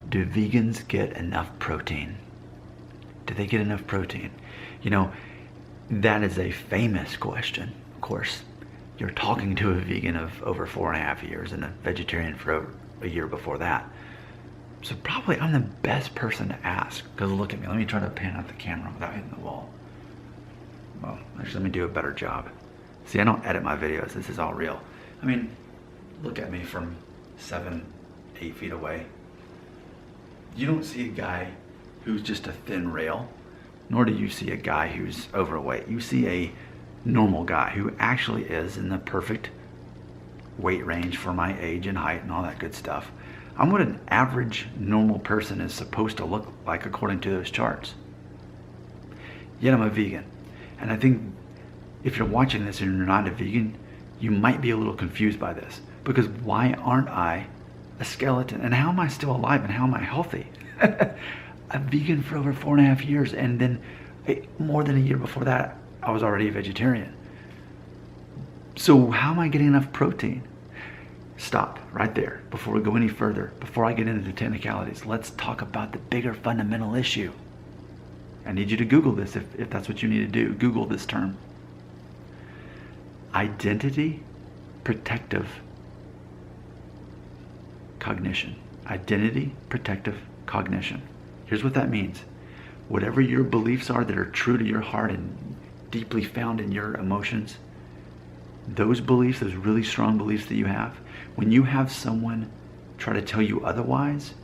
Do vegans get enough protein? Do they get enough protein? You know, that is a famous question. Of course, you're talking to a vegan of over 4.5 years and a vegetarian for a year before that. So probably I'm the best person to ask, because look at me. Let me try to pan out the camera without hitting the wall. Well, actually, let me do a better job. See, I don't edit my videos. This is all real. I mean, look at me from 7, 8 feet away. You don't see a guy who's just a thin rail, nor do you see a guy who's overweight. You see a normal guy who actually is in the perfect weight range for my age and height and all that good stuff. I'm what an average normal person is supposed to look like according to those charts. Yet I'm a vegan. And I think if you're watching this and you're not a vegan, you might be a little confused by this. Because why aren't I a skeleton? And how am I still alive? And how am I healthy? I'm vegan for over 4.5 years. And then more than a year before that, I was already a vegetarian. So how am I getting enough protein? Stop right there before we go any further. Before I get into the technicalities, let's talk about the bigger fundamental issue. I need you to Google this if that's what you need to do. Google this term. Identity protective cognition. Identity protective cognition. Here's what that means. Whatever your beliefs are that are true to your heart and deeply found in your emotions, those beliefs, those really strong beliefs that you have, when you have someone try to tell you otherwise,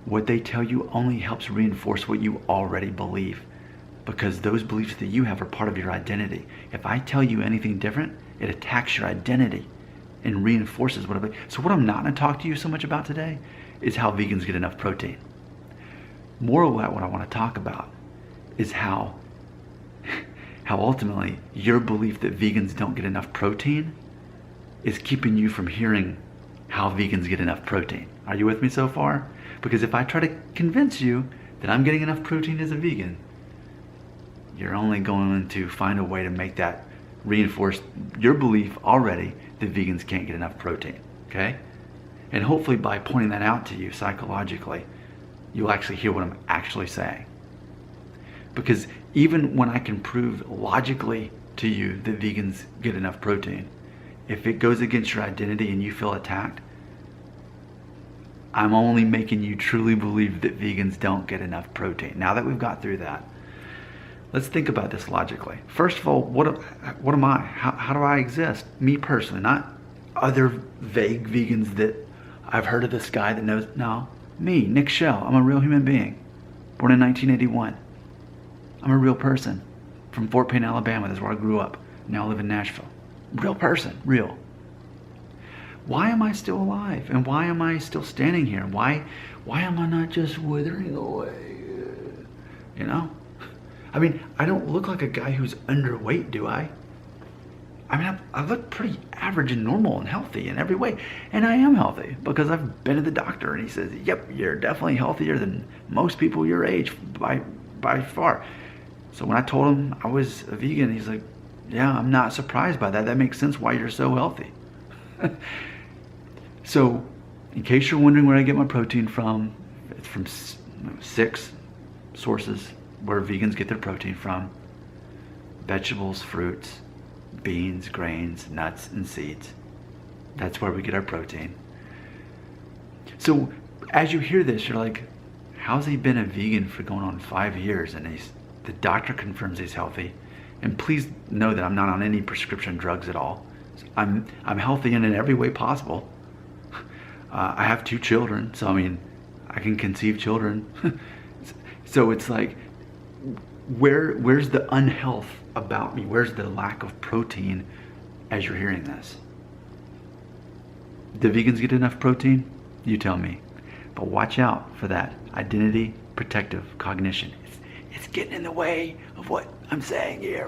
what they tell you only helps reinforce what you already believe, because those beliefs that you have are part of your identity. If I tell you anything different, it attacks your identity and reinforces what I believe. So what I'm not going to talk to you so much about today is how vegans get enough protein. More of what I want to talk about is how ultimately your belief that vegans don't get enough protein is keeping you from hearing how vegans get enough protein. Are you with me so far? Because if I try to convince you that I'm getting enough protein as a vegan, you're only going to find a way to make that reinforce your belief already that vegans can't get enough protein, okay? And hopefully by pointing that out to you psychologically, you'll actually hear what I'm actually saying. Because even when I can prove logically to you that vegans get enough protein, if it goes against your identity and you feel attacked, I'm only making you truly believe that vegans don't get enough protein. Now that we've got through that, let's think about this logically. First of all, what am I? How do I exist? Me personally, not other vague vegans that I've heard of this guy that knows. No, me, Nick Shell. I'm a real human being, born in 1981. I'm a real person from Fort Payne, Alabama. That's where I grew up. Now I live in Nashville. Real person, real. Why am I still alive? And why am I still standing here? Why am I not just withering away? You know? I mean, I don't look like a guy who's underweight, do I? I mean, I look pretty average and normal and healthy in every way. And I am healthy because I've been to the doctor and he says, yep, you're definitely healthier than most people your age by far. So when I told him I was a vegan, he's like, yeah, I'm not surprised by that. That makes sense why you're so healthy. So, in case you're wondering where I get my protein from, it's from 6 sources where vegans get their protein from. Vegetables, fruits, beans, grains, nuts, and seeds. That's where we get our protein. So, as you hear this, you're like, how's he been a vegan for going on 5 years and the doctor confirms he's healthy? And please know that I'm not on any prescription drugs at all. I'm healthy in every way possible. I have 2 children, so I mean, I can conceive children. So it's like, where's the unhealth about me? Where's the lack of protein as you're hearing this? Do vegans get enough protein? You tell me. But watch out for that identity protective cognition. It's getting in the way of what I'm saying here.